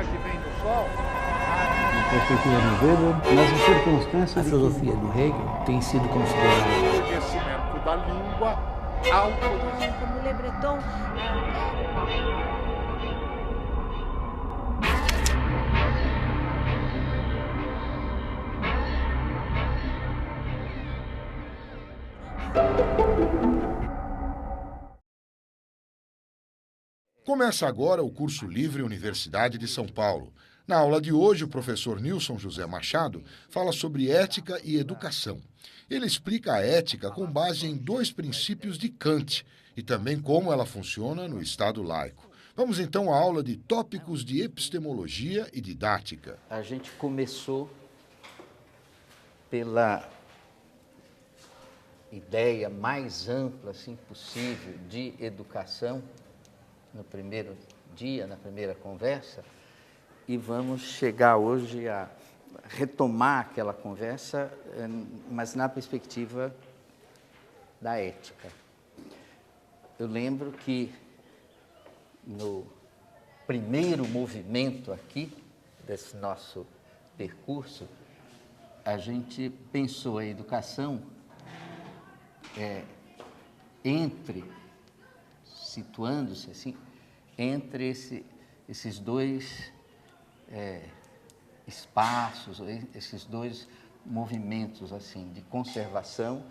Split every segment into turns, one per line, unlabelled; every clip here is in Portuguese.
filosofia que vem do sol.
A perspectiva do Weber, nas circunstâncias.
A filosofia do Hegel tem sido considerada
O conhecimento da língua ao conhecimento.
Como Le Breton.
Começa agora o curso livre Universidade de São Paulo. Na aula de hoje, o professor Nilson José Machado fala sobre ética e educação. Ele explica a ética com base em 2 princípios de Kant e também como ela funciona no Estado laico. Vamos então à aula de tópicos de epistemologia e didática.
A gente começou pela ideia mais ampla assim, possível de educação, no primeiro dia, na primeira conversa, e vamos chegar hoje a retomar aquela conversa, mas na perspectiva da ética. Eu lembro que no primeiro movimento aqui, desse nosso percurso, a gente pensou a educação situando-se assim, entre esses 2 espaços, esses 2 movimentos assim, de conservação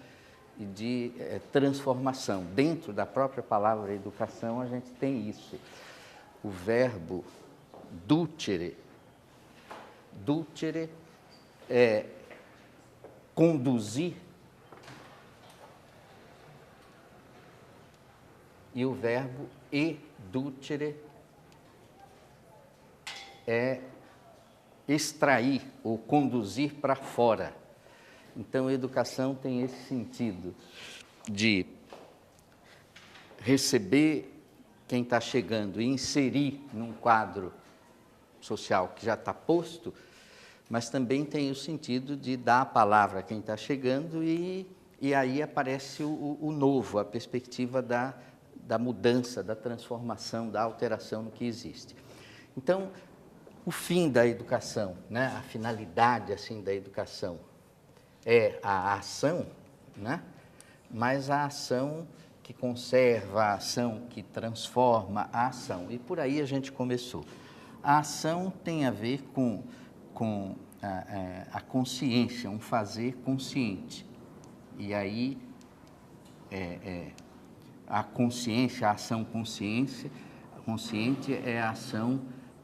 e de transformação. Dentro da própria palavra educação, a gente tem isso. O verbo ducere é conduzir, e o verbo educere é extrair ou conduzir para fora. Então, a educação tem esse sentido de receber quem está chegando e inserir num quadro social que já está posto, mas também tem o sentido de dar a palavra a quem está chegando e aí aparece o novo, a perspectiva da mudança, da transformação, da alteração no que existe. Então, o fim da educação, né? A finalidade assim, da educação é a ação, né? Mas a ação que conserva, a ação que transforma a ação. E por aí a gente começou. A ação tem a ver com a consciência, um fazer consciente. E aí a consciência, a ação consciente é a ação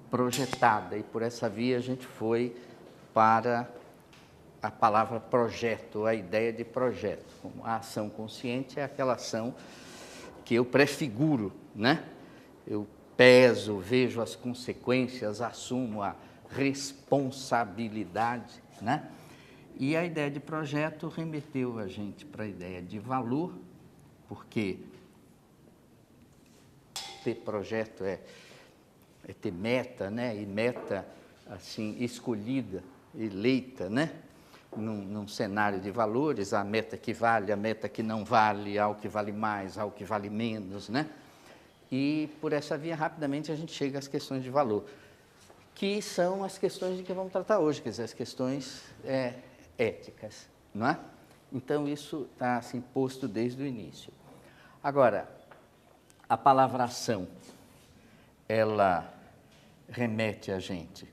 projetada, e por essa via a gente foi para a palavra projeto, a ideia de projeto. A ação consciente é aquela ação que eu prefiguro, né? Eu peso, vejo as consequências, assumo a responsabilidade, né? E a ideia de projeto remeteu a gente para a ideia de valor, porque ter projeto é ter meta, né? E meta, assim, escolhida, eleita, né? Num cenário de valores, a meta que vale, a meta que não vale, ao que vale mais, ao que vale menos, né? E por essa via, rapidamente, a gente chega às questões de valor, que são as questões de que vamos tratar hoje, quer dizer, as questões éticas, não é? Então, isso está assim, posto desde o início. Agora, a palavra ação, ela remete a gente,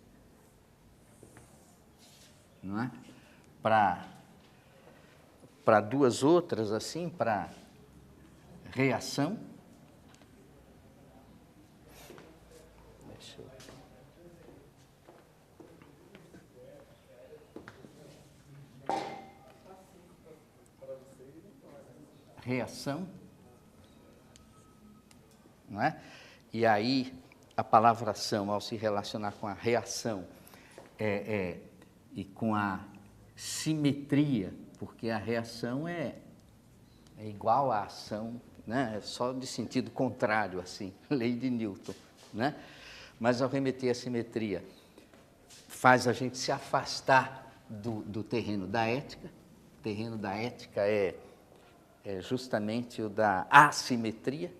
não é? Para 2 outras, assim, para reação. Deixa eu... Reação, não é? E aí, a palavra ação, ao se relacionar com a reação e com a simetria, porque a reação é igual à ação, né? É só de sentido contrário, assim, lei de Newton, né? Mas ao remeter à simetria, faz a gente se afastar do terreno da ética. O terreno da ética é justamente o da assimetria,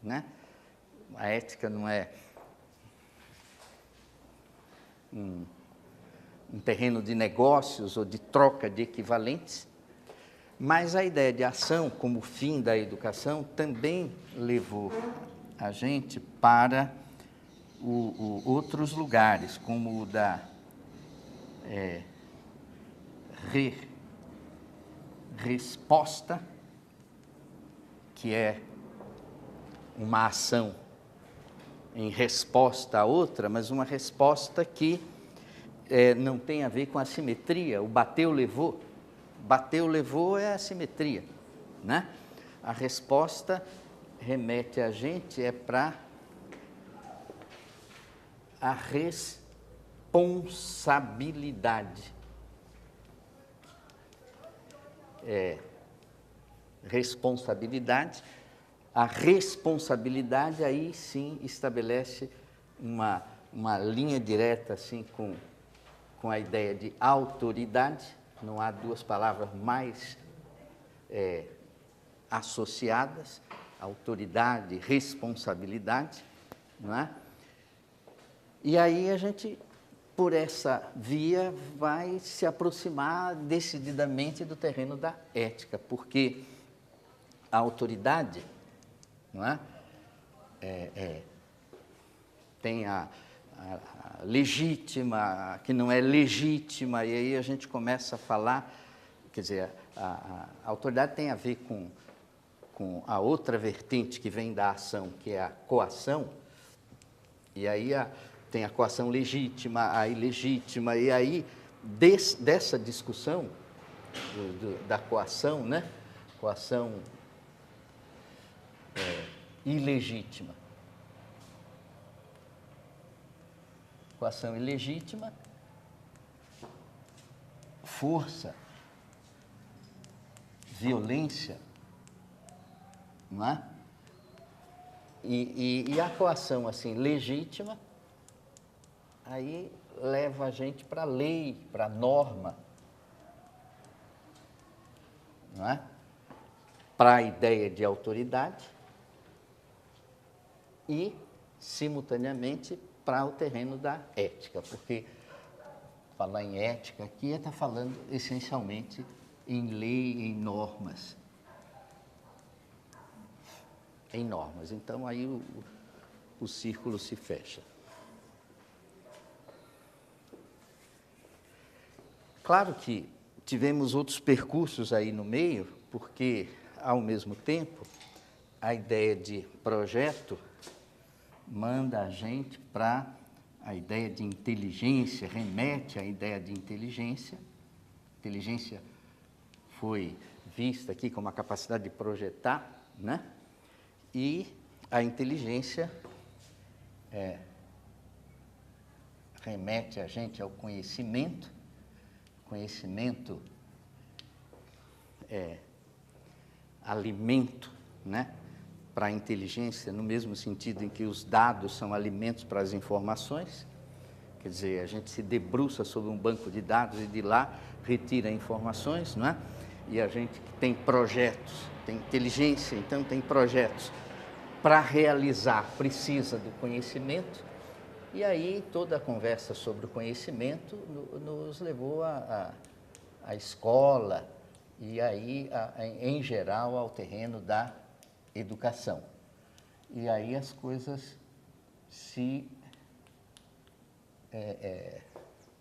né? A ética não é um terreno de negócios ou de troca de equivalentes, mas a ideia de ação como fim da educação também levou a gente para outros lugares, como o da resposta, que é uma ação em resposta a outra, mas uma resposta que não tem a ver com a simetria. O bateu, levou. Bateu, levou é a simetria, né? A resposta remete a gente para a responsabilidade. Responsabilidade. A responsabilidade aí sim estabelece uma linha direta assim com a ideia de autoridade. Não há duas palavras mais associadas, autoridade, responsabilidade, não é? E aí a gente, por essa via, vai se aproximar decididamente do terreno da ética, porque a autoridade, não é? Tem a legítima, que não é legítima, e aí a gente começa a falar, quer dizer, a autoridade tem a ver com a outra vertente que vem da ação, que é a coação, e aí tem a coação legítima, a ilegítima, e aí dessa discussão da coação, né? Coação ilegítima. Coação ilegítima, força, violência, não é? E a coação assim legítima, aí leva a gente para a lei, para a norma, não é? Para a ideia de autoridade e, simultaneamente, para o terreno da ética, porque falar em ética aqui está falando essencialmente em lei, em normas. Em normas. Então, aí o círculo se fecha. Claro que tivemos outros percursos aí no meio, porque, ao mesmo tempo, a ideia de projeto manda a gente para a ideia de inteligência, remete à ideia de inteligência. Inteligência foi vista aqui como a capacidade de projetar, né? E a inteligência remete a gente ao conhecimento. Conhecimento é alimento, né? Para a inteligência, no mesmo sentido em que os dados são alimentos para as informações. Quer dizer, a gente se debruça sobre um banco de dados e de lá retira informações, não é? E a gente que tem projetos, tem inteligência, então tem projetos. Para realizar, precisa do conhecimento. E aí toda a conversa sobre o conhecimento nos levou à escola e aí, em geral, ao terreno da educação. E aí as coisas se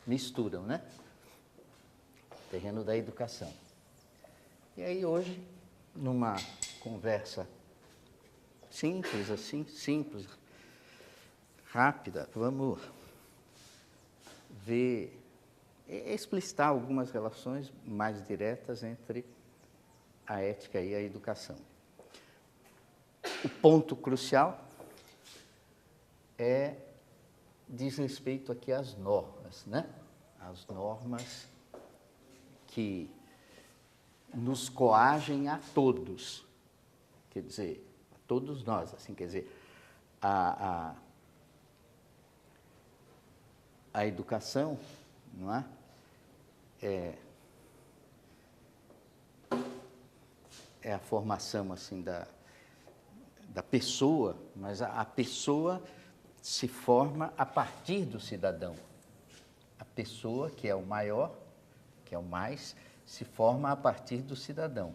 misturam, né? Terreno da educação. E aí hoje, numa conversa simples assim, simples, rápida, vamos ver, explicitar algumas relações mais diretas entre a ética e a educação. O ponto crucial diz respeito aqui às normas, né? As normas que nos coagem a todos, quer dizer, a todos nós, assim, quer dizer, a educação, não é? É a formação, assim, da pessoa, mas a pessoa se forma a partir do cidadão, pessoa, que é o maior, que é o mais, se forma a partir do cidadão.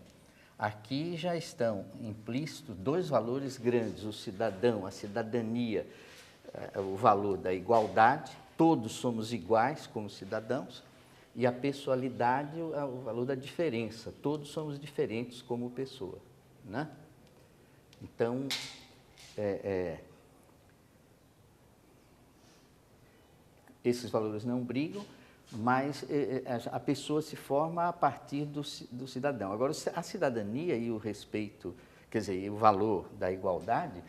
Aqui já estão implícitos dois valores grandes, o cidadão, a cidadania, o valor da igualdade, todos somos iguais como cidadãos, e a pessoalidade, o valor da diferença, todos somos diferentes como pessoa, né? Então, esses valores não brigam, mas a pessoa se forma a partir do cidadão. Agora, a cidadania e o respeito, quer dizer, o valor da igualdade,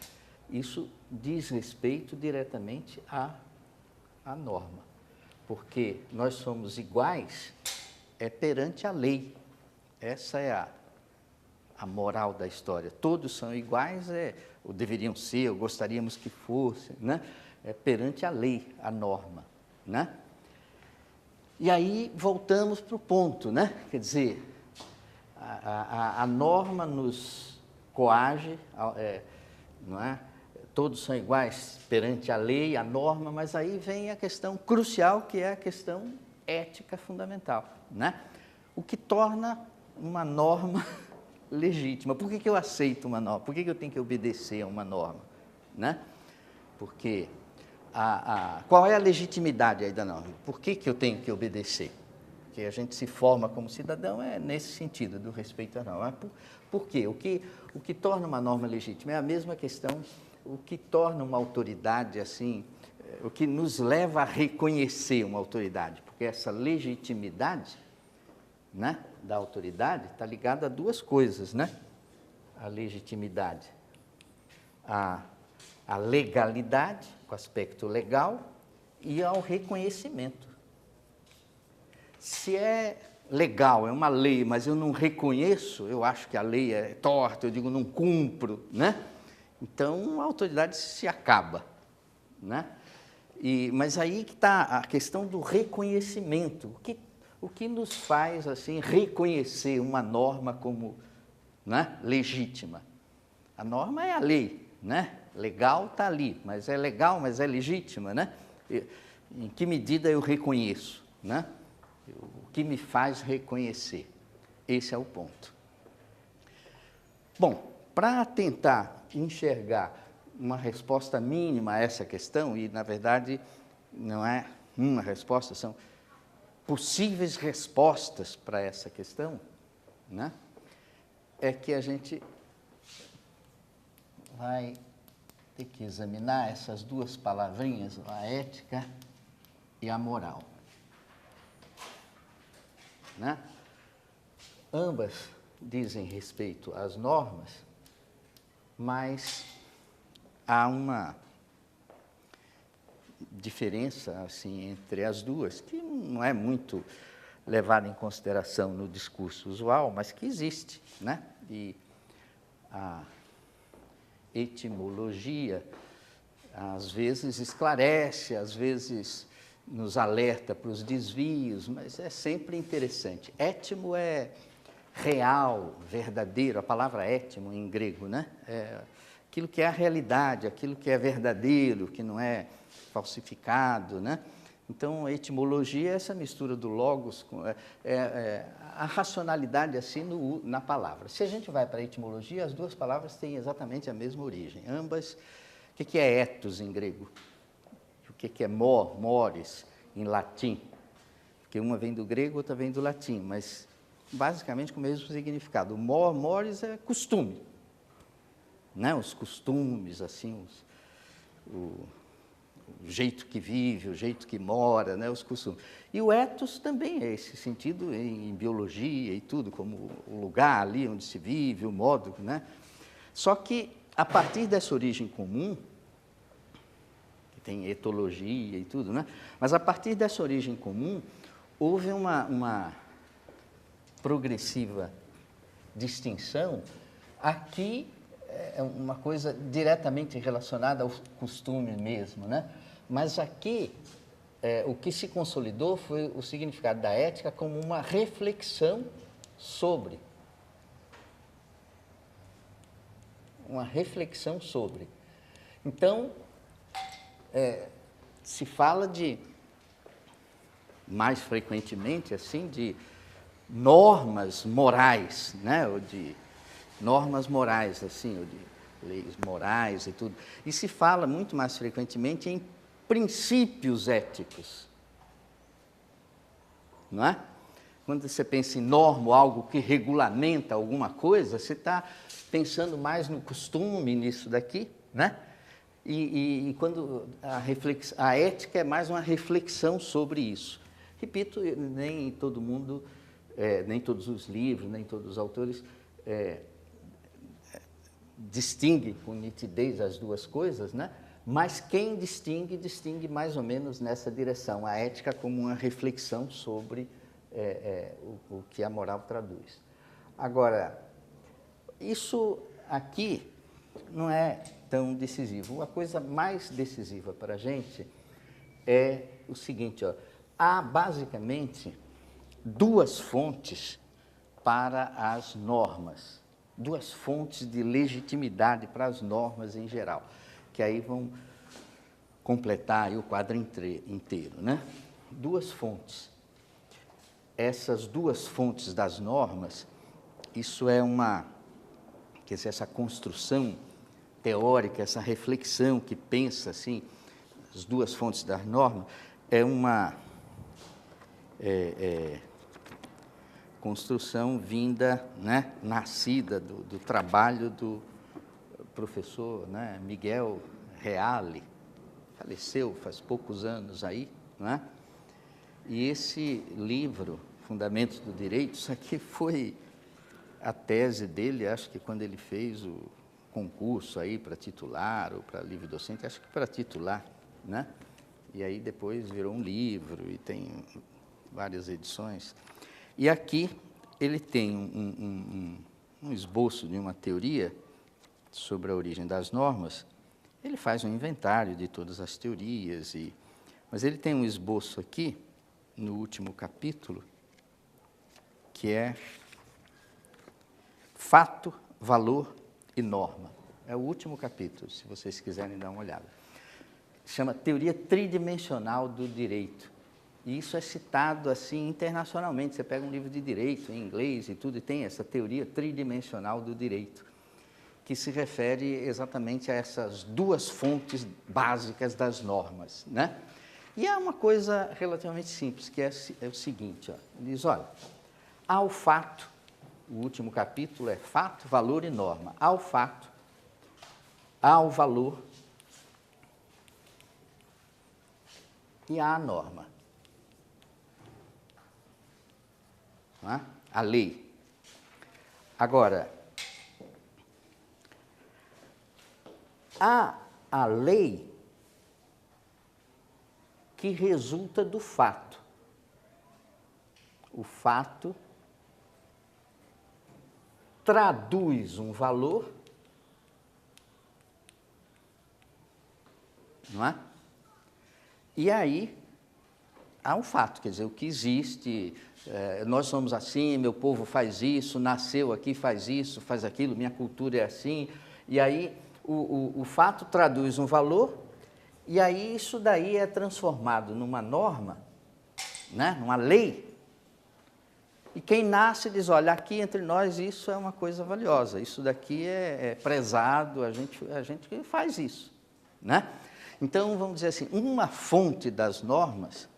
isso diz respeito diretamente à norma, porque nós somos iguais perante a lei. Essa é a moral da história. Todos são iguais, ou deveriam ser, ou gostaríamos que fossem, né? Perante a lei, a norma, né? E aí voltamos para o ponto, né? Quer dizer, a norma nos coage, não é? Todos são iguais perante a lei, a norma, mas aí vem a questão crucial, que é a questão ética fundamental, né? O que torna uma norma legítima. Por que eu aceito uma norma? Por que eu tenho que obedecer a uma norma, né? Porque qual é a legitimidade aí da norma? Por que eu tenho que obedecer? Porque a gente se forma como cidadão nesse sentido, do respeito à norma. Por quê? O que torna uma norma legítima? É a mesma questão, o que torna uma autoridade assim, o que nos leva a reconhecer uma autoridade, porque essa legitimidade, né, da autoridade está ligada a duas coisas, né? A legitimidade, a legalidade, o aspecto legal, e ao reconhecimento. Se é legal, é uma lei, mas eu não reconheço, eu acho que a lei é torta, eu digo não cumpro, né? Então a autoridade se acaba, né? Mas aí que está a questão do reconhecimento. O que nos faz assim reconhecer uma norma como, né, legítima? A norma é a lei, né? Legal está ali, mas é legal, mas é legítima, né? Em que medida eu reconheço, né? O que me faz reconhecer? Esse é o ponto. Bom, para tentar enxergar uma resposta mínima a essa questão, e na verdade não é uma resposta, são possíveis respostas para essa questão, né? É que a gente vai ter que examinar essas duas palavrinhas, a ética e a moral, né? Ambas dizem respeito às normas, mas há uma diferença assim entre as duas, que não é muito levada em consideração no discurso usual, mas que existe, né? E a etimologia às vezes esclarece, às vezes nos alerta para os desvios, mas é sempre interessante. Étimo é real, verdadeiro, a palavra étimo em grego, né? É aquilo que é a realidade, aquilo que é verdadeiro, que não é falsificado, né? Então, a etimologia é essa mistura do logos com a racionalidade assim na palavra. Se a gente vai para a etimologia, as duas palavras têm exatamente a mesma origem. Ambas, o que é ethos em grego? O que é mores em latim? Porque uma vem do grego, outra vem do latim, mas basicamente com o mesmo significado. Mores é costume, né? Os costumes, assim, o jeito que vive, o jeito que mora, né? Os costumes. E o ethos também é esse sentido em biologia e tudo, como o lugar ali onde se vive, o modo, né? Só que, a partir dessa origem comum, que tem etologia e tudo, né? Mas a partir dessa origem comum, houve uma progressiva distinção. Aqui é uma coisa diretamente relacionada ao costume mesmo, né? Mas aqui, o que se consolidou foi o significado da ética como uma reflexão sobre. Uma reflexão sobre. Então, se fala de mais frequentemente, assim, de normas morais, né? Ou de normas morais, assim, ou de leis morais e tudo. E se fala muito mais frequentemente em princípios éticos, não é? Quando você pensa em norma, algo que regulamenta alguma coisa, você está pensando mais no costume, nisso daqui, né? E quando a ética é mais uma reflexão sobre isso. Repito, nem todo mundo, nem todos os livros, nem todos os autores distinguem com nitidez as duas coisas, né? Mas quem distingue, distingue mais ou menos nessa direção, a ética como uma reflexão sobre o que a moral traduz. Agora, isso aqui não é tão decisivo. A coisa mais decisiva para a gente é o seguinte, ó, há basicamente duas fontes para as normas, duas fontes de legitimidade para as normas em geral, que aí vão completar aí o quadro inteiro, né? Duas fontes. Essas duas fontes das normas, isso é quer dizer, essa construção teórica, essa reflexão que pensa assim, as duas fontes das normas, é uma construção vinda, né, nascida do trabalho do professor, né, Miguel Reale, faleceu faz poucos anos aí, não é? E esse livro, Fundamentos do Direito, isso aqui foi a tese dele, acho que quando ele fez o concurso aí para titular ou para livre docente, acho que para titular, né? E aí depois virou um livro e tem várias edições. E aqui ele tem um esboço de uma teoria sobre a origem das normas. Ele faz um inventário de todas as teorias, mas ele tem um esboço aqui, no último capítulo, que é fato, valor e norma. É o último capítulo, se vocês quiserem dar uma olhada. Chama Teoria Tridimensional do Direito. E isso é citado assim internacionalmente. Você pega um livro de direito em inglês e tudo, e tem essa teoria tridimensional do direito, que se refere exatamente a essas duas fontes básicas das normas, né? E é uma coisa relativamente simples, que é o seguinte, ó, diz, olha, há o fato, o último capítulo é fato, valor e norma. Há o fato, há o valor e há a norma. Não é? A lei. Agora, há a lei que resulta do fato. O fato traduz um valor, não é? E aí há um fato, quer dizer, o que existe, nós somos assim, meu povo faz isso, nasceu aqui, faz isso, faz aquilo, minha cultura é assim, e aí o fato traduz um valor. E aí isso daí é transformado numa norma, né, numa lei, e quem nasce diz, olha, aqui entre nós isso é uma coisa valiosa, isso daqui é prezado, a gente faz isso, né? Então, vamos dizer assim, uma fonte das normas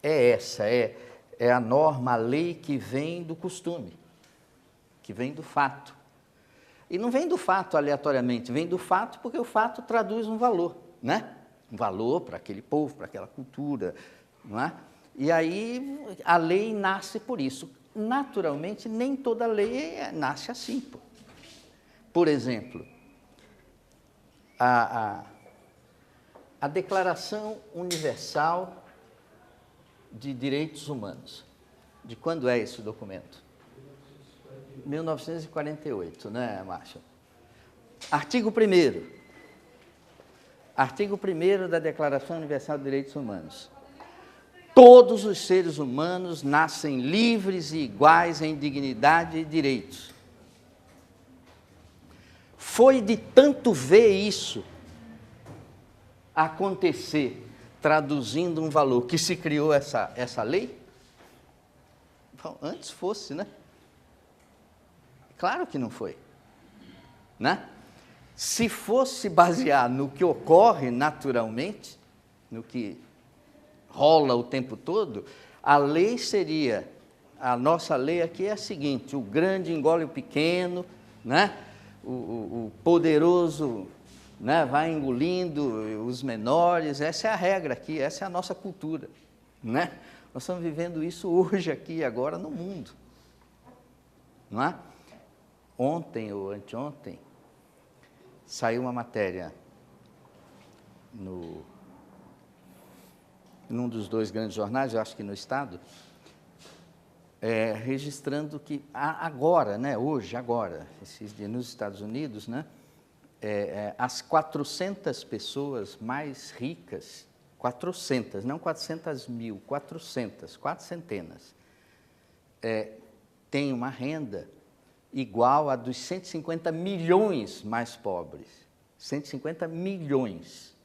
é essa, é a norma, a lei que vem do costume, que vem do fato. E não vem do fato aleatoriamente, vem do fato porque o fato traduz um valor, né? Um valor para aquele povo, para aquela cultura, não é? E aí a lei nasce por isso. Naturalmente, nem toda lei nasce assim. Pô. Por exemplo, a Declaração Universal de Direitos Humanos. De quando é esse documento? 1948, né, Márcio? Artigo 1º. Artigo 1º da Declaração Universal de Direitos Humanos. Todos os seres humanos nascem livres e iguais em dignidade e direitos. Foi de tanto ver isso acontecer traduzindo um valor, que se criou essa lei? Bom, antes fosse, né? Claro que não foi, né? Se fosse basear no que ocorre naturalmente, no que rola o tempo todo, a lei seria, a nossa lei aqui é a seguinte: o grande engole o pequeno, né? O poderoso, né, vai engolindo os menores. Essa é a regra aqui, essa é a nossa cultura, né? Nós estamos vivendo isso hoje aqui, agora, no mundo, não é? Ontem ou anteontem, saiu uma matéria num dos dois grandes jornais, eu acho que no Estado, registrando que agora, né, hoje, agora, esses dias nos Estados Unidos, né, as 400 pessoas mais ricas, 400, não 400 mil, 400, 4 centenas, têm uma renda igual a dos 150 milhões mais pobres. 150 milhões,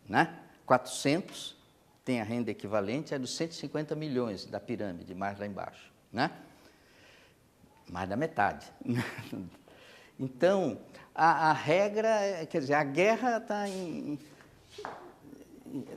né? 400 tem a renda equivalente a dos 150 milhões da pirâmide, mais lá embaixo, né? Mais da metade. Então, a regra, quer dizer, a guerra está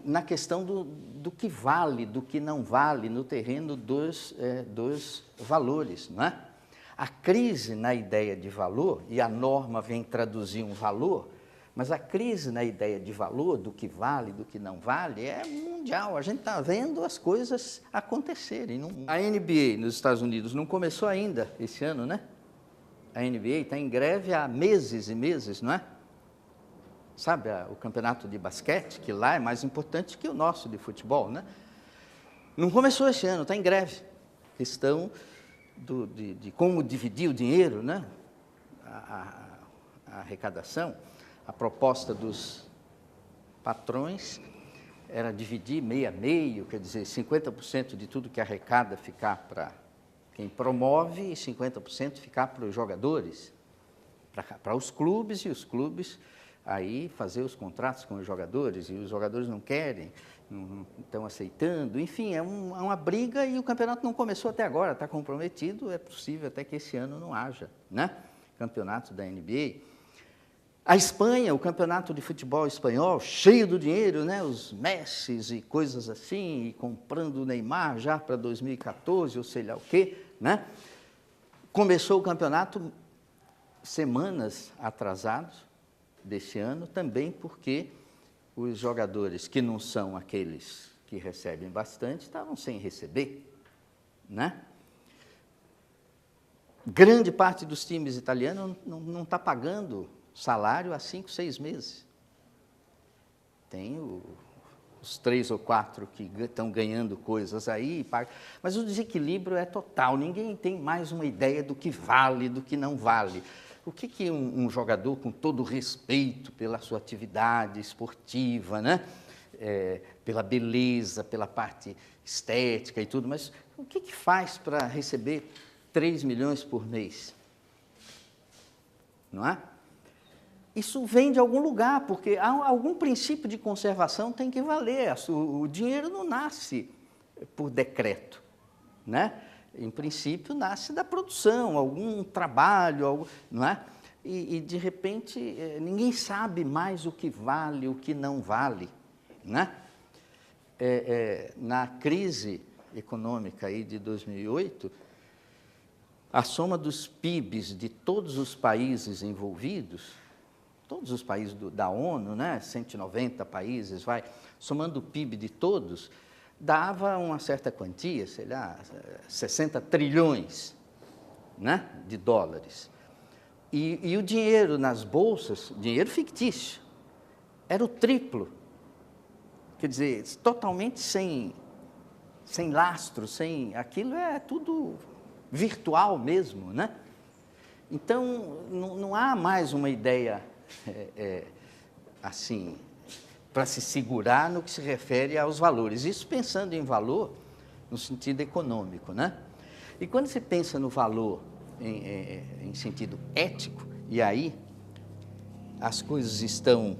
na questão do que vale, do que não vale, no terreno dos valores, não é? A crise na ideia de valor, e a norma vem traduzir um valor, mas a crise na ideia de valor, do que vale, do que não vale, é mundial. A gente está vendo as coisas acontecerem no mundo. A NBA nos Estados Unidos não começou ainda esse ano, né? A NBA está em greve há meses e meses, não é? Sabe, o campeonato de basquete, que lá é mais importante que o nosso de futebol, né? Não começou esse ano, está em greve. Questão de como dividir o dinheiro, né? A arrecadação. A proposta dos patrões era dividir meio a meio, quer dizer, 50% de tudo que arrecada ficar para quem promove e 50% ficar para os jogadores, para os clubes, e os clubes aí fazer os contratos com os jogadores, e os jogadores não querem, não estão aceitando, enfim, é uma briga, e o campeonato não começou até agora, está comprometido, é possível até que esse ano não haja, né? Campeonato da NBA. A Espanha, o campeonato de futebol espanhol, cheio do dinheiro, né? Os Messis e coisas assim, e comprando o Neymar já para 2014, ou sei lá o quê, né? Começou o campeonato semanas atrasados desse ano, também porque os jogadores que não são aqueles que recebem bastante estavam sem receber, né? Grande parte dos times italianos não está pagando salário há 5, 6 meses. Tem os 3 ou 4 que estão ganhando coisas aí, mas o desequilíbrio é total, ninguém tem mais uma ideia do que vale, do que não vale. O que um jogador, com todo respeito pela sua atividade esportiva, né? Pela beleza, pela parte estética e tudo, mas o que faz para receber 3 milhões por mês? Não é? Isso vem de algum lugar, porque algum princípio de conservação tem que valer. O dinheiro não nasce por decreto, né? Em princípio, nasce da produção, algum trabalho, não é? E de repente, ninguém sabe mais o que vale, o que não vale, né? Na crise econômica aí de 2008, a soma dos PIBs de todos os países envolvidos, todos os países da ONU, né, 190 países, somando o PIB de todos, dava uma certa quantia, sei lá, 60 trilhões, né, de dólares. E o dinheiro nas bolsas, dinheiro fictício, era o triplo. Quer dizer, totalmente sem lastro, aquilo é tudo virtual mesmo, né? Então, não há mais uma ideia assim, para se segurar no que se refere aos valores. Isso pensando em valor no sentido econômico, né? E quando se pensa no valor em sentido ético, e aí as coisas estão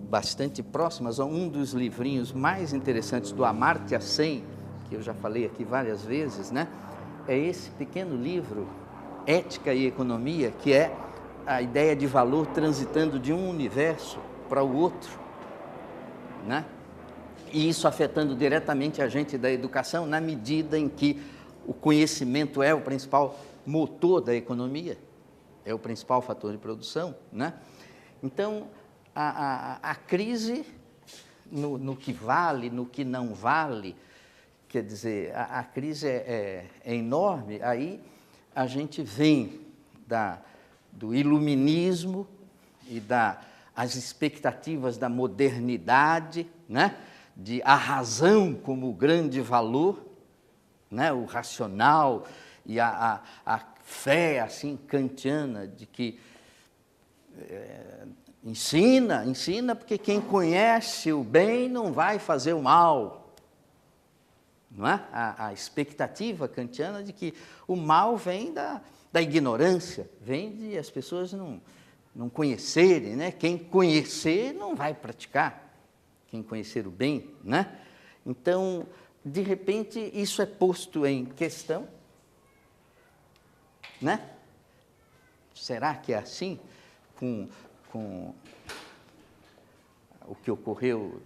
bastante próximas. Um dos livrinhos mais interessantes do Amartya Sen, que eu já falei aqui várias vezes, né? É esse pequeno livro, Ética e Economia, que é a ideia de valor transitando de um universo para o outro, né? E isso afetando diretamente a gente da educação, na medida em que o conhecimento é o principal motor da economia, é o principal fator de produção, né? Então, a crise no que vale, no que não vale, quer dizer, a crise é enorme. Aí a gente vem do iluminismo e as expectativas da modernidade, né? De a razão como grande valor, né? O racional e a fé assim kantiana de que ensina porque quem conhece o bem não vai fazer o mal, não é? A expectativa kantiana de que o mal vem da ignorância, vem de as pessoas não conhecerem, né? Quem conhecer não vai praticar, quem conhecer o bem, né? Então, de repente, isso é posto em questão, né? Será que é assim com o que ocorreu,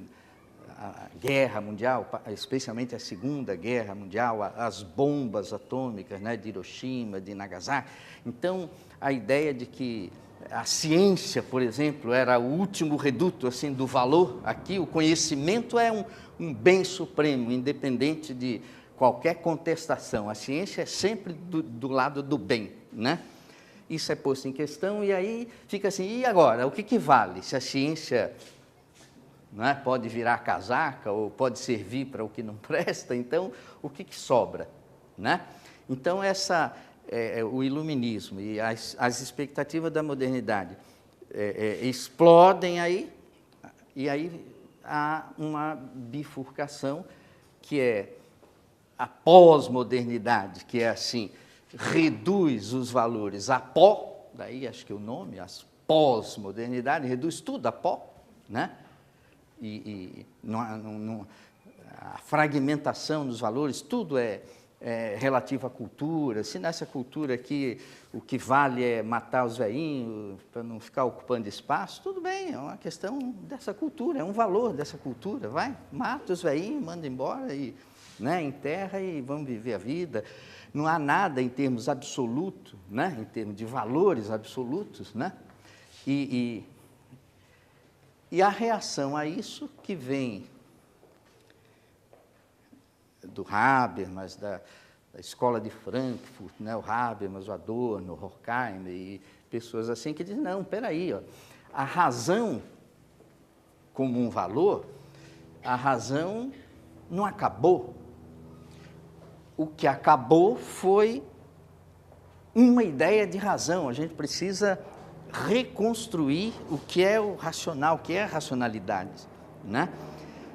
a Guerra Mundial, especialmente a Segunda Guerra Mundial, as bombas atômicas, né, de Hiroshima, de Nagasaki? Então, a ideia de que a ciência, por exemplo, era o último reduto assim, do valor, aqui o conhecimento é um bem supremo, independente de qualquer contestação. A ciência é sempre do lado do bem, né? Isso é posto em questão e aí fica assim, e agora? O que vale? Se a ciência, não é, pode virar casaca ou pode servir para o que não presta, então o que sobra, né? Então o iluminismo e as expectativas da modernidade explodem aí, e aí há uma bifurcação que é a pós-modernidade, que é assim, reduz os valores a pó, daí acho que o nome, as pós-modernidade, reduz tudo a pó, né? E a fragmentação dos valores, tudo é relativo à cultura. Se nessa cultura aqui o que vale é matar os velhinhos para não ficar ocupando espaço, tudo bem, é uma questão dessa cultura, é um valor dessa cultura. Vai, mata os velhinhos, manda embora, né, enterra e vamos viver a vida. Não há nada em termos absolutos, né, em termos de valores absolutos, né? E a reação a isso que vem do Habermas, da escola de Frankfurt, né, o Habermas, o Adorno, o Horkheimer e pessoas assim que dizem, não, peraí, ó, a razão como um valor, a razão não acabou. O que acabou foi uma ideia de razão. A gente precisa reconstruir o que é o racional, o que é a racionalidade, né?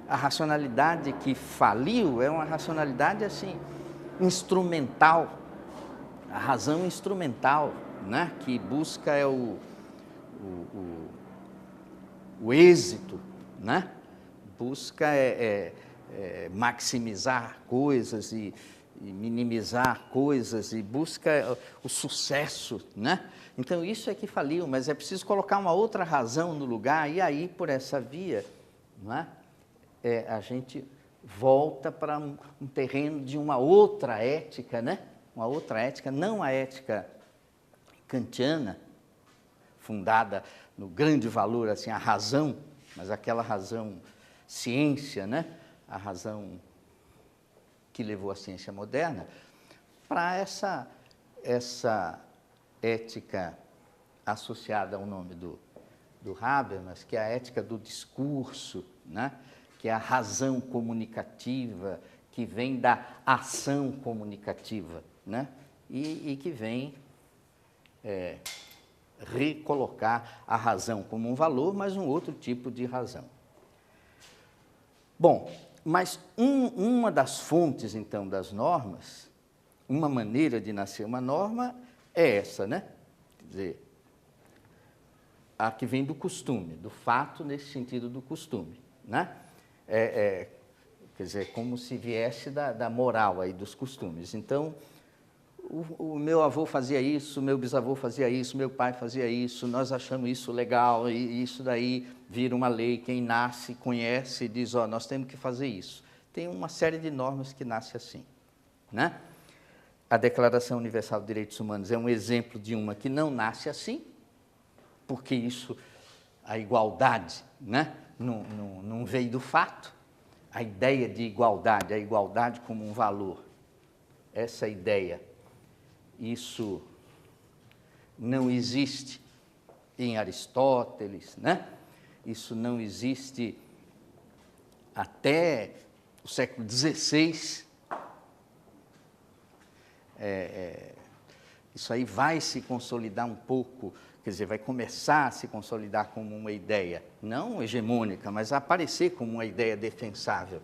A racionalidade que faliu é uma racionalidade assim instrumental, a razão instrumental, né? Que busca o êxito, né? Busca maximizar coisas e minimizar coisas e busca o sucesso, né? Então isso é que faliu, mas é preciso colocar uma outra razão no lugar, e aí por essa via, não é? A gente volta para um terreno de uma outra ética, né? Uma outra ética, não a ética kantiana, fundada no grande valor, assim, a razão, mas aquela razão ciência, né? A razão que levou a ciência moderna, para essa ética associada ao nome do Habermas, que é a ética do discurso, né? Que é a razão comunicativa, que vem da ação comunicativa, né? E que vem recolocar a razão como um valor, mas um outro tipo de razão. Bom, mas uma das fontes, então, das normas, uma maneira de nascer uma norma é essa, né? Quer dizer, a que vem do costume, do fato nesse sentido do costume, né? Quer dizer, como se viesse da moral aí, dos costumes. Então, o meu avô fazia isso, meu bisavô fazia isso, meu pai fazia isso, nós achamos isso legal, e isso daí vira uma lei, quem nasce, conhece e diz, ó, nós temos que fazer isso. Tem uma série de normas que nasce assim, né? A Declaração Universal de Direitos Humanos é um exemplo de uma que não nasce assim, porque isso, a igualdade, né, não veio do fato. A ideia de igualdade, a igualdade como um valor, essa ideia, isso não existe em Aristóteles, né? Isso não existe até o século XVI. Isso aí vai se consolidar um pouco, quer dizer, vai começar a se consolidar como uma ideia, não hegemônica, mas a aparecer como uma ideia defensável.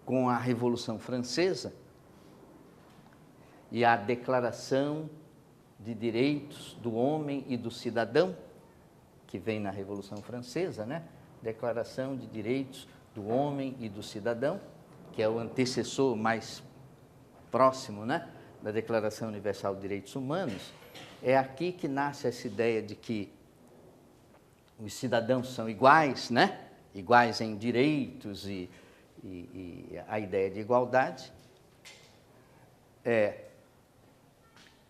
Com a Revolução Francesa e a Declaração de Direitos do Homem e do Cidadão, que vem na Revolução Francesa, né? Declaração de Direitos do Homem e do Cidadão, que é o antecessor mais próximo, né, da Declaração Universal de Direitos Humanos. É aqui que nasce essa ideia de que os cidadãos são iguais, né? Iguais em direitos e a ideia de igualdade.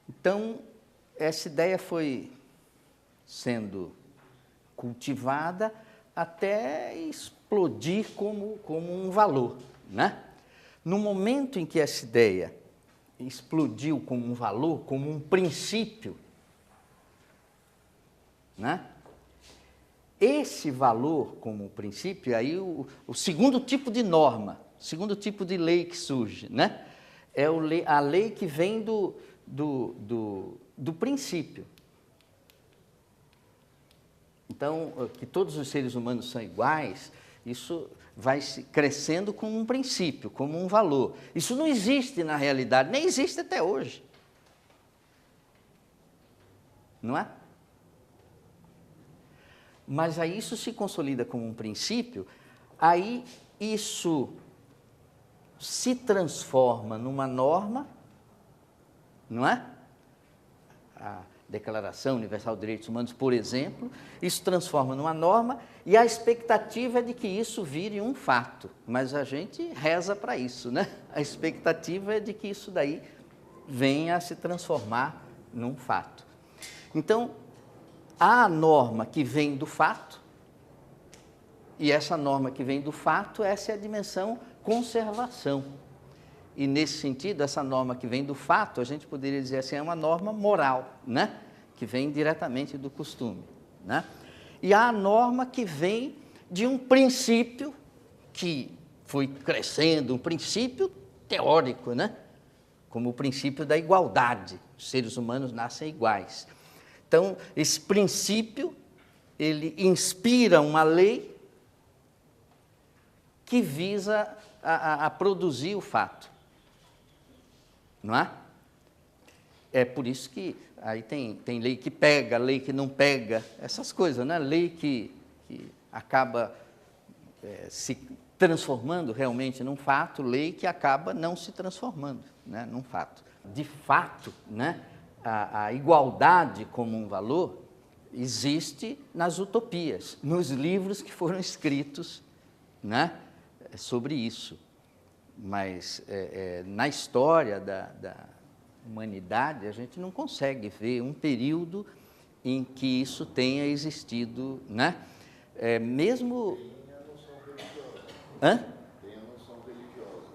Então, essa ideia foi sendo cultivada até explodir como um valor, né? No momento em que essa ideia explodiu como um valor, como um princípio, né? Esse valor como princípio, aí o segundo tipo de norma, o segundo tipo de lei que surge, né? É a lei que vem do princípio. Então, que todos os seres humanos são iguais, isso vai crescendo como um princípio, como um valor. Isso não existe na realidade, nem existe até hoje. Não é? Mas aí isso se consolida como um princípio, aí isso se transforma numa norma, não é? A Declaração Universal de Direitos Humanos, por exemplo, isso transforma numa norma e a expectativa é de que isso vire um fato, mas a gente reza para isso, né? A expectativa é de que isso daí venha a se transformar num fato. Então, há a norma que vem do fato, e essa norma que vem do fato, essa é a dimensão conservação. E, nesse sentido, essa norma que vem do fato, a gente poderia dizer assim, é uma norma moral, né? Que vem diretamente do costume, né? E há a norma que vem de um princípio que foi crescendo, um princípio teórico, né? Como o princípio da igualdade. Os seres humanos nascem iguais. Então, esse princípio, ele inspira uma lei que visa a produzir o fato. Não é? É por isso que aí tem lei que pega, lei que não pega, essas coisas, né? Lei que acaba se transformando realmente num fato, lei que acaba não se transformando, né, num fato. De fato, né, a igualdade como um valor existe nas utopias, nos livros que foram escritos, né, sobre isso. Mas na história da humanidade, a gente não consegue ver um período em que isso tenha existido, né? Mesmo... Hã?
Tem a noção religiosa.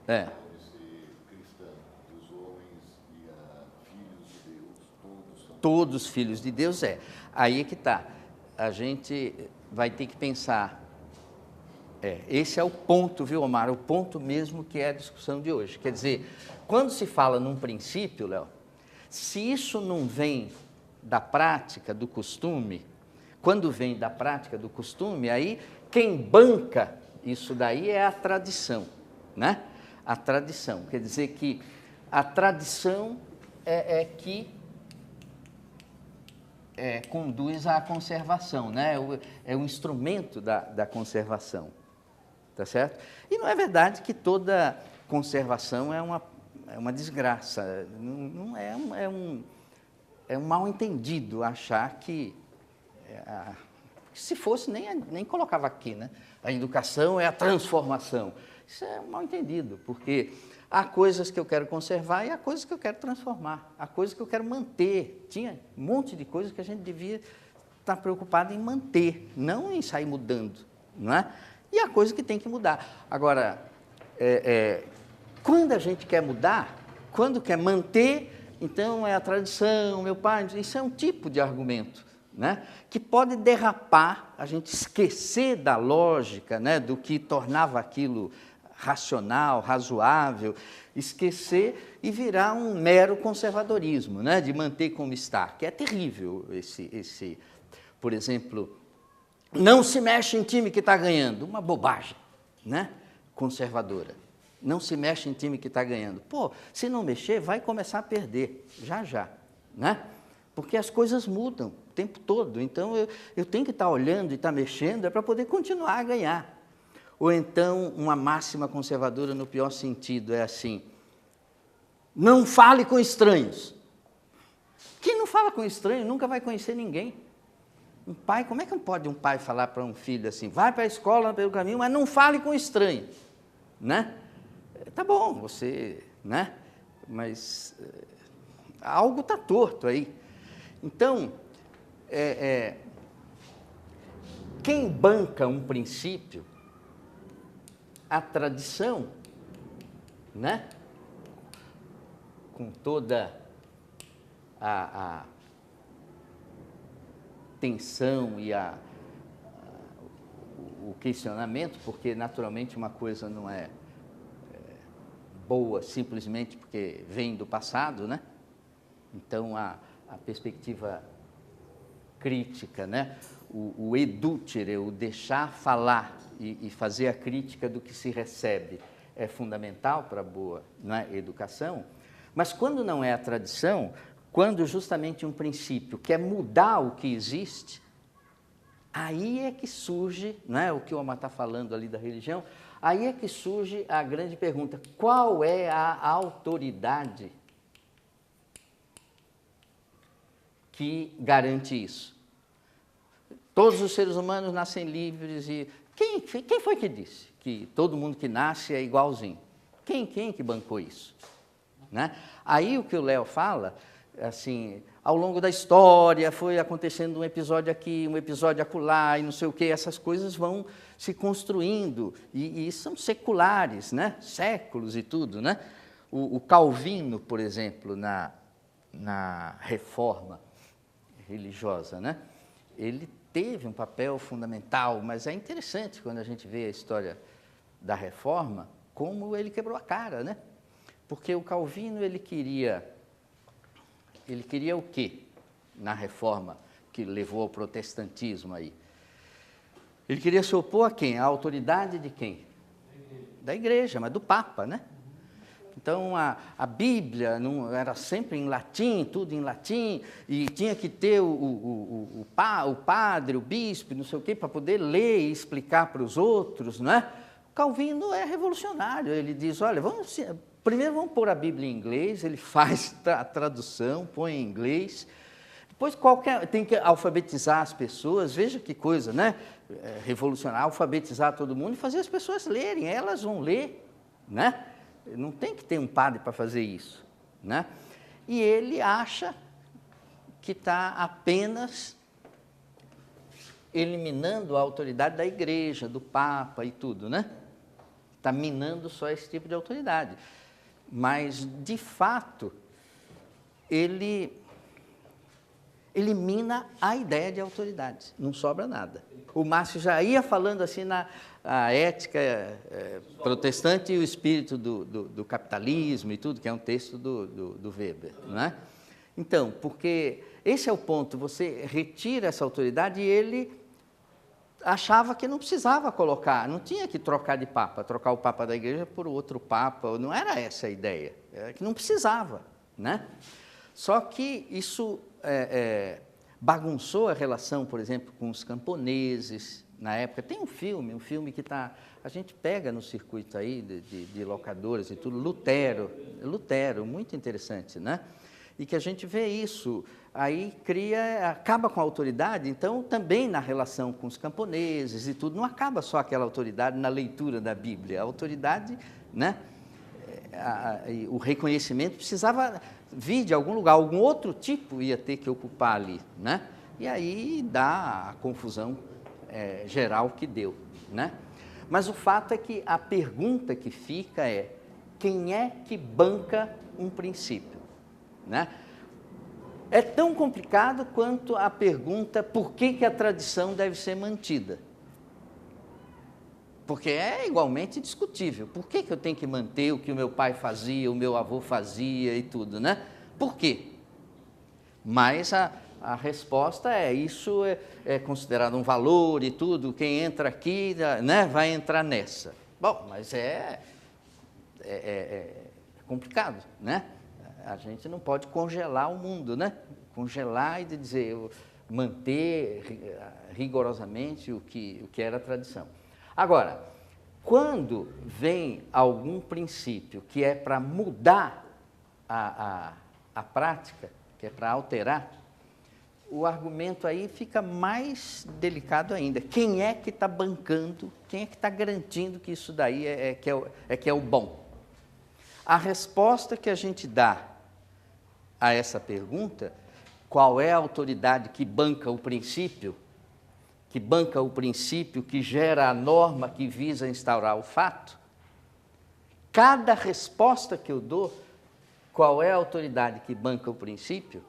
Pode
ser cristã, dos homens e filhos de Deus, todos são...
Todos filhos de Deus, Aí é que está. A gente vai ter que pensar... esse é o ponto, viu, Omar? O ponto mesmo que é a discussão de hoje. Quer dizer, quando se fala num princípio, Léo, se isso não vem da prática, do costume, quando vem da prática, do costume, aí quem banca isso daí é a tradição, né? A tradição. Quer dizer que a tradição é que conduz à conservação, né? É um instrumento da conservação, tá certo? E não é verdade que toda conservação é uma desgraça, não é um mal-entendido achar que, se fosse, nem colocava aqui, né? A educação é a transformação. Isso é um mal-entendido, porque há coisas que eu quero conservar e há coisas que eu quero transformar, há coisas que eu quero manter. Tinha um monte de coisas que a gente devia estar preocupado em manter, não em sair mudando, não é? E há coisas que tem que mudar. Agora, quando a gente quer mudar, quando quer manter, então é a tradição, meu pai, isso é um tipo de argumento, né, que pode derrapar, a gente esquecer da lógica, né, do que tornava aquilo racional, razoável, esquecer e virar um mero conservadorismo, né, de manter como está, que é terrível esse, por exemplo, não se mexe em time que está ganhando, uma bobagem, né, conservadora. Não se mexe em time que está ganhando. Pô, se não mexer, vai começar a perder, já, né? Porque as coisas mudam o tempo todo, então eu tenho que estar olhando e estar mexendo para poder continuar a ganhar. Ou então, uma máxima conservadora no pior sentido é assim, não fale com estranhos. Quem não fala com estranho nunca vai conhecer ninguém. Um pai, como é que pode um pai falar para um filho assim, vai para a escola pelo caminho, mas não fale com estranho, né? Tá bom, você, né? Mas algo está torto aí. Então, quem banca um princípio, a tradição, né? Com toda a tensão e o questionamento, porque naturalmente uma coisa não é boa simplesmente porque vem do passado, né? Então, a perspectiva crítica, né? O edútere, o deixar falar e fazer a crítica do que se recebe é fundamental para a boa, né, educação, mas quando não é a tradição, quando justamente um princípio quer mudar o que existe, aí é que surge, né, o que o Omar está falando ali da religião, aí é que surge a grande pergunta, qual é a autoridade que garante isso? Todos os seres humanos nascem livres e... Quem foi que disse que todo mundo que nasce é igualzinho? Quem que bancou isso? Né? Aí o que o Léo fala, assim, ao longo da história foi acontecendo um episódio aqui, um episódio acolá, e não sei o quê, essas coisas vão se construindo, e são seculares, né? Séculos e tudo, né? O Calvino, por exemplo, na reforma religiosa, né? Ele teve um papel fundamental, mas é interessante quando a gente vê a história da reforma, como ele quebrou a cara, né? Porque o Calvino, ele queria o quê na reforma que levou ao protestantismo aí? Ele queria se opor a quem? A autoridade de quem? Da igreja, mas do Papa, né? Então, a Bíblia não, era sempre em latim, tudo em latim, e tinha que ter o padre, o bispo, não sei o quê, para poder ler e explicar para os outros, não é? Calvino é revolucionário, ele diz, olha, primeiro vamos pôr a Bíblia em inglês, ele faz a tradução, põe em inglês, depois tem que alfabetizar as pessoas, veja que coisa, né? Revolucionário, alfabetizar todo mundo e fazer as pessoas lerem, elas vão ler, né? Não tem que ter um padre para fazer isso, né? E ele acha que está apenas eliminando a autoridade da igreja, do Papa e tudo, né? Está minando só esse tipo de autoridade. Mas, de fato, ele elimina a ideia de autoridade, não sobra nada. O Márcio já ia falando assim a ética protestante e o espírito do capitalismo e tudo, que é um texto do Weber, não é? Então, porque esse é o ponto, você retira essa autoridade e ele achava que não precisava colocar, não tinha que trocar de papa, trocar o papa da igreja por outro papa, não era essa a ideia, era que não precisava, né? Só que isso bagunçou a relação, por exemplo, com os camponeses na época. Tem um filme que a gente pega no circuito aí de locadoras e tudo, Lutero, muito interessante, né? E que a gente vê isso, aí acaba com a autoridade, então também na relação com os camponeses e tudo, não acaba só aquela autoridade na leitura da Bíblia, a autoridade, né? O reconhecimento precisava vir de algum lugar, algum outro tipo ia ter que ocupar ali, né? E aí dá a confusão geral que deu, né? Mas o fato é que a pergunta que fica é: quem é que banca um princípio, né? É tão complicado quanto a pergunta por que a tradição deve ser mantida. Porque é igualmente discutível. Por que eu tenho que manter o que o meu pai fazia, o meu avô fazia e tudo, né? Por quê? Mas a resposta é: isso é considerado um valor e tudo, quem entra aqui, né, vai entrar nessa. Bom, mas é complicado, né? A gente não pode congelar o mundo, né? Congelar e dizer, manter rigorosamente o que era a tradição. Agora, quando vem algum princípio que é para mudar a prática, que é para alterar, o argumento aí fica mais delicado ainda. Quem é que está bancando, quem é que está garantindo que isso daí que é o bom? A resposta que a gente dá a essa pergunta, qual é a autoridade que banca o princípio, que gera a norma que visa instaurar o fato, cada resposta que eu dou, qual é a autoridade que banca o princípio,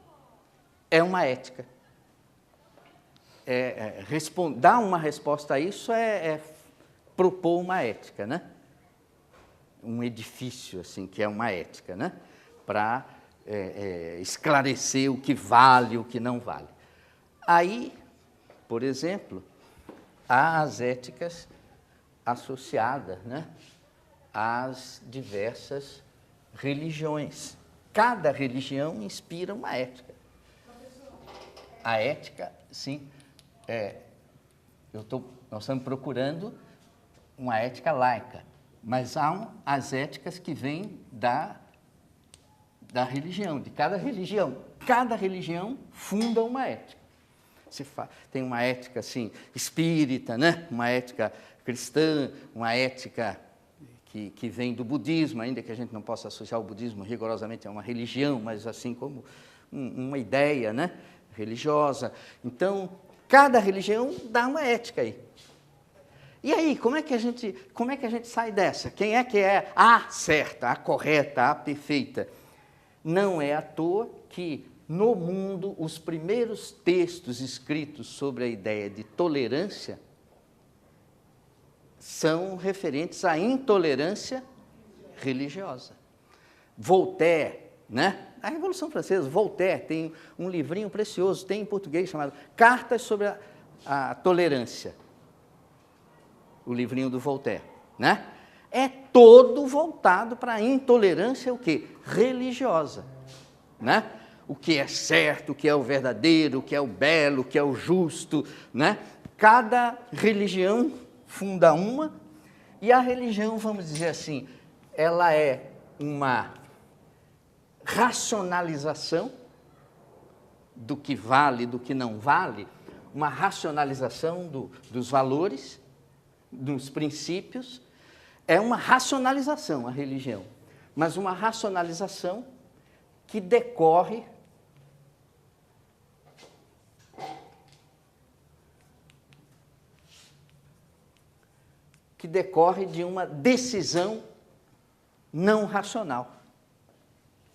é uma ética. Dar uma resposta a isso é propor uma ética, né? Um edifício, assim, que é uma ética, né? Para esclarecer o que vale e o que não vale. Aí, por exemplo, há as éticas associadas, né, às diversas religiões. Cada religião inspira uma ética. A ética, sim, nós estamos procurando uma ética laica, mas há as éticas que vêm da religião, de cada religião. Cada religião funda uma ética. Tem uma ética assim, espírita, né? Uma ética cristã, uma ética que vem do budismo, ainda que a gente não possa associar o budismo rigorosamente a uma religião, mas assim como uma ideia, né, religiosa. Então, cada religião dá uma ética aí. E aí, como é que a gente sai dessa? Quem é a certa, a correta, a perfeita? Não é à toa que, no mundo, os primeiros textos escritos sobre a ideia de tolerância são referentes à intolerância religiosa. Voltaire, né? A Revolução Francesa, Voltaire tem um livrinho precioso, tem em português, chamado Cartas sobre a Tolerância. O livrinho do Voltaire, né? É todo voltado para a intolerância, o quê? Religiosa, né? O que é certo, o que é o verdadeiro, o que é o belo, o que é o justo, né? Cada religião funda uma, e a religião, vamos dizer assim, ela é uma racionalização do que vale, do que não vale, uma racionalização dos valores, dos princípios. É uma racionalização a religião, mas uma racionalização que decorre de uma decisão não racional,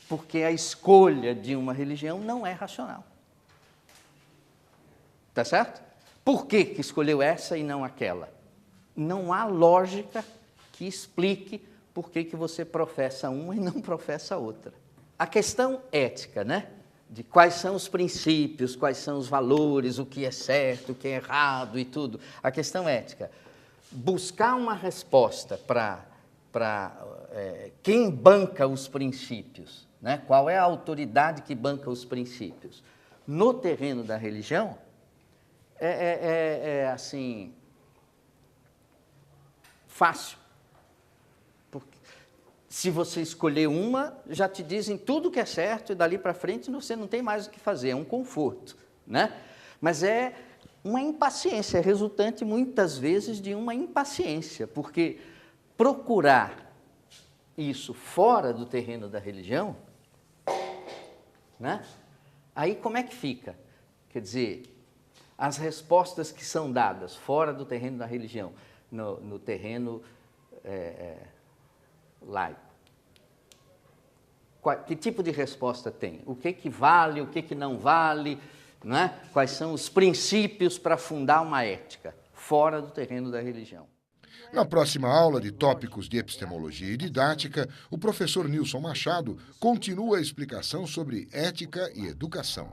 porque a escolha de uma religião não é racional. Tá certo? Por que escolheu essa e não aquela? Não há lógica que explique por que você professa uma e não professa outra. A questão ética, né? De quais são os princípios, quais são os valores, o que é certo, o que é errado e tudo. A questão ética. Buscar uma resposta para quem banca os princípios, né? Qual é a autoridade que banca os princípios? no terreno da religião assim, fácil. Porque se você escolher uma, já te dizem tudo que é certo e dali para frente você não tem mais o que fazer, é um conforto, né? Mas é uma impaciência, é resultante muitas vezes de uma impaciência, porque procurar isso fora do terreno da religião, né? Aí como é que fica? Quer dizer, as respostas que são dadas fora do terreno da religião, no terreno laico, que tipo de resposta tem? O que vale, o que não vale, né? Quais são os princípios para fundar uma ética fora do terreno da religião?
Na próxima aula de tópicos de epistemologia e didática, o professor Nilson Machado continua a explicação sobre ética e educação.